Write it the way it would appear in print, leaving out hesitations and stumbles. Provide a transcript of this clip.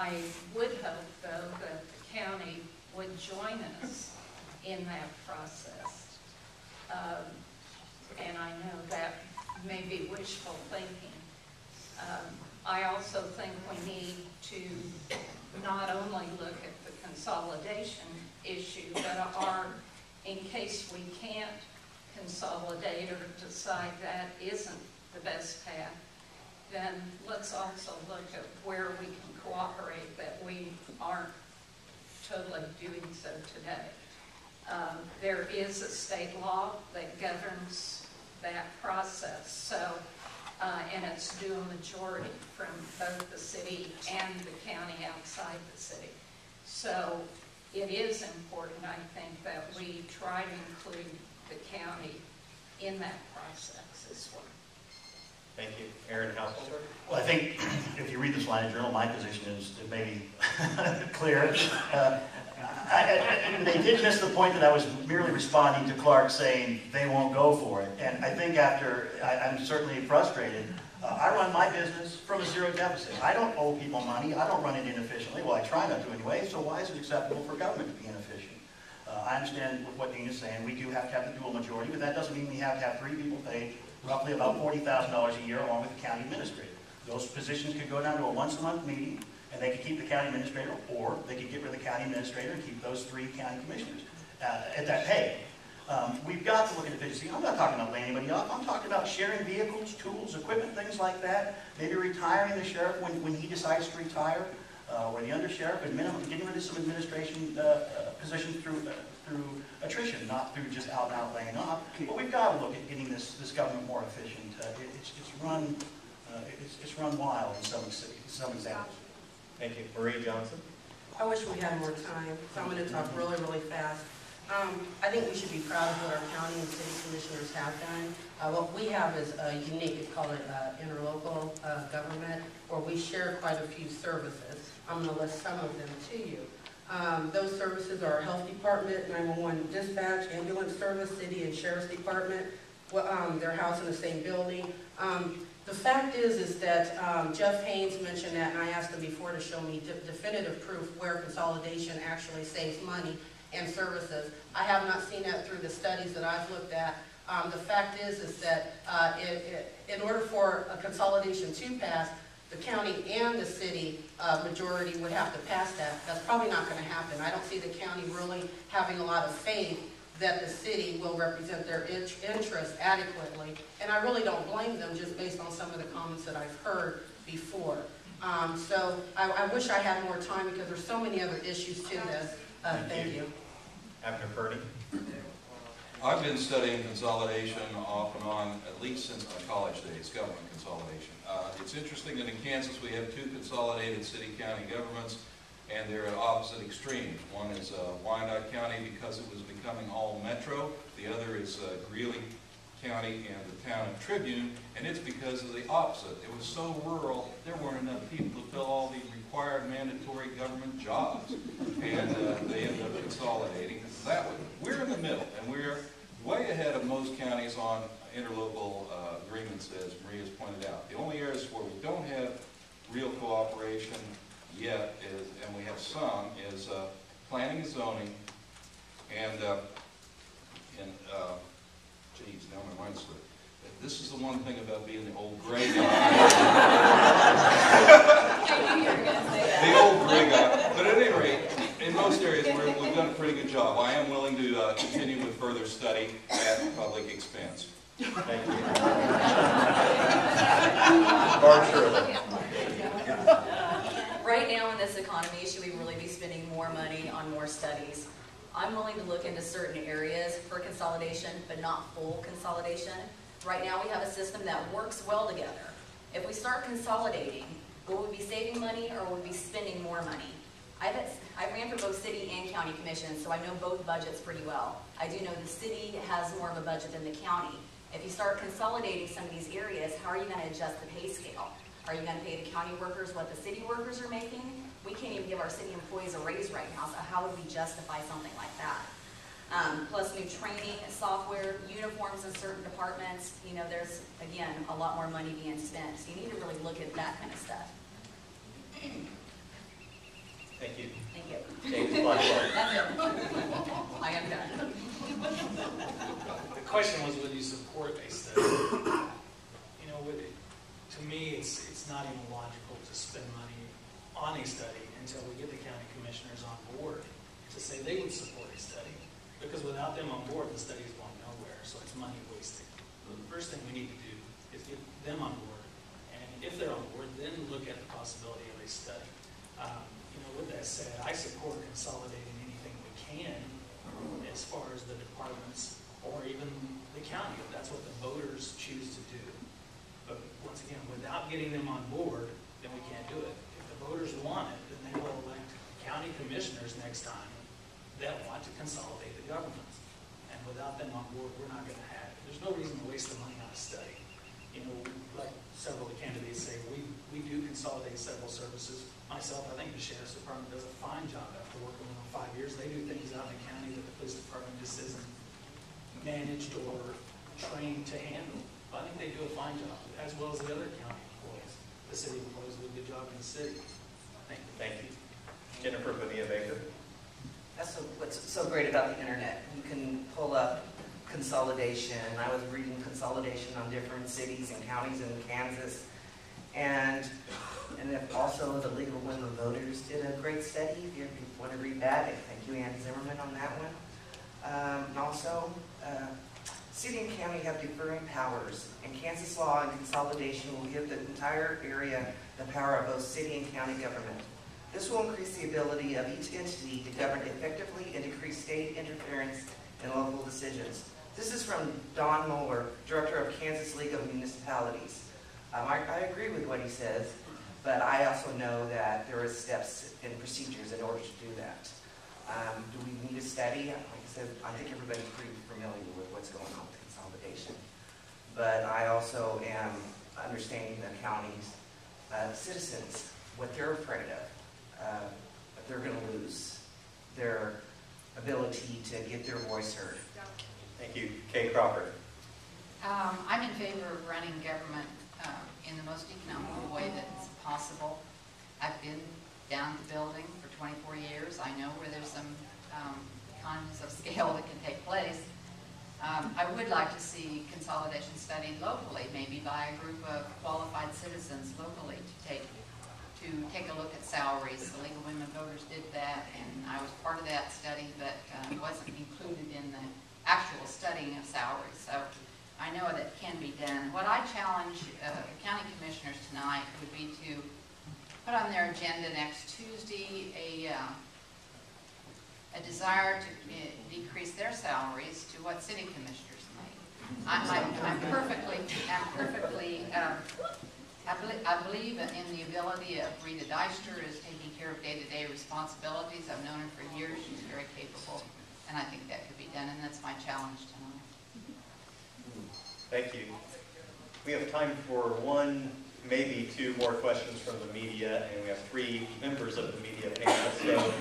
I would hope, though, that the county would join us in that process. And I know that may be wishful thinking. I also think we need to not only look at the consolidation issue, but in case we can't consolidate or decide that isn't the best path, then let's also look at where we can cooperate that we aren't totally doing so today. There is a state law that governs that process, so and it's due a majority from both the city and the county outside the city. So it is important, I think, that we try to include the county in that process as well. Thank you. Aaron Householder? Well, I think if you read the Salina Journal, my position is it may be clear. They did miss the point that I was merely responding to Clark saying they won't go for it. And I think I'm certainly frustrated. I run my business from a zero deficit. I don't owe people money. I don't run it inefficiently. Well, I try not to anyway, so why is it acceptable for government to be inefficient? I understand what Dean is saying. We do have to have the dual majority, but that doesn't mean we have to have 3 people paid roughly about $40,000 a year along with the county administrator. Those positions could go down to a once-a-month meeting, and they could keep the county administrator, or they could get rid of the county administrator and keep those 3 county commissioners at that pay. We've got to look at efficiency. I'm not talking about laying anybody off. I'm talking about sharing vehicles, tools, equipment, things like that. Maybe retiring the sheriff when he decides to retire, or the undersheriff, and minimum getting rid of some administration positions through attrition, not through just out-and-out laying off. But we've got to look at getting this government more efficient. It's run wild in some examples. Thank you. Marie Johnson? I wish we had more time, so I'm going to talk really, really fast. I think we should be proud of what our county and city commissioners have done. What we have is unique. It's called interlocal government, where we share quite a few services. I'm going to list some of them to you. Those services are our health department, 911 dispatch, ambulance service, city and sheriff's department. They're housed in the same building. The fact is that Jeff Haynes mentioned that, and I asked him before to show me definitive proof where consolidation actually saves money and services. I have not seen that through the studies that I've looked at. The fact is that in order for a consolidation to pass, the county and the city majority would have to pass that. That's probably not going to happen. I don't see the county really having a lot of faith that the city will represent their interests adequately. And I really don't blame them just based on some of the comments that I've heard before. So I wish I had more time because there's so many other issues to this. Thank you. Abner Purdy? I've been studying consolidation off and on at least since my college days, government consolidation. It's interesting that in Kansas we have 2 consolidated city-county governments, and they're at opposite extremes. One is Wyandotte County because it was becoming all metro. The other is Greeley County and the town of Tribune, and it's because of the opposite. It was so rural, there weren't enough people to fill all the required mandatory government jobs, and they ended up consolidating that way. We're in the middle, and we're way ahead of most counties on interlocal agreements, as Maria's pointed out. The only areas where we don't have real cooperation yet is, and we have some, is planning and zoning, and geez, now my mind's slipped. This is the one thing about being the old gray guy. The old gray guy. But at any rate, in most areas we've done a pretty good job. I am willing to continue with further study at public expense. Thank you. Barb Shirley. Right now in this economy, should we really be spending more money on more studies? I'm willing to look into certain areas for consolidation, but not full consolidation. Right now we have a system that works well together. If we start consolidating, will we be saving money or will we be spending more money? I ran for both city and county commissions, so I know both budgets pretty well. I do know the city has more of a budget than the county. If you start consolidating some of these areas, how are you going to adjust the pay scale? Are you going to pay the county workers what the city workers are making? We can't even give our city employees a raise right now, so how would we justify something like that? Plus new training, software, uniforms in certain departments. You know, there's, again, a lot more money being spent. So you need to really look at that kind of stuff. Thank you. Thank you. James Blackwell. That's it. I am done. The question was, would you support a study? You know, to me, it's not even logical to spend money on a study until we get the county commissioners on board to say they would support a study. Because without them on board, the study's going nowhere, so it's money wasted. The first thing we need to do is get them on board. And if they're on board, then look at the possibility of a study. You know, with that said, I support consolidating anything we can as far as the departments or even the county, if that's what the voters choose to do. But once again, without getting them on board, then we can't do it. If the voters want it, then they will elect county commissioners next time that want to consolidate the governments. And without them on board, we're not going to have it. There's no reason to waste the money on a study. You know, like several of the candidates say, we do consolidate several services. Myself, I think the sheriff's department does a fine job after working with them 5 years. They do things out in the county that the police department just isn't managed or trained to handle. But I think they do a fine job, as well as the other county employees. The city employees do a good job in the city. Thank you. Thank you. Jennifer Bonilla Baker. That's what's so great about the internet. You can pull up consolidation. I was reading consolidation on different cities and counties in Kansas. And if also the League of Women Voters did a great study. If you want to read that, thank you, Ann Zimmerman, on that one. And also, city and county have differing powers, and Kansas law and consolidation will give the entire area the power of both city and county government. This will increase the ability of each entity to govern effectively and decrease state interference in local decisions. This is from Don Moeller, Director of Kansas League of Municipalities. I agree with what he says, but I also know that there are steps and procedures in order to do that. Do we need a study? Like I said, I think everybody's pretty familiar with what's going on with consolidation. But I also am understanding the county's citizens, what they're afraid of. That they're going to lose their ability to get their voice heard. Thank you. Kay Crawford. I'm in favor of running government in the most economical way that's possible. I've been down at the building for 24 years. I know where there's some economies of scale that can take place. I would like to see consolidation studied locally, maybe by a group of qualified citizens locally to take a look at salaries. The League of Women Voters did that, and I was part of that study, but wasn't included in the actual studying of salaries. So I know that can be done. What I challenge the county commissioners tonight would be to put on their agenda next Tuesday a desire to decrease their salaries to what city commissioners make. I believe in the ability of Rita Deister is taking care of day-to-day responsibilities. I've known her for years. She's very capable, and I think that could be done, and that's my challenge tonight. Thank you. We have time for one, maybe two more questions from the media, and we have 3 members of the media panel. So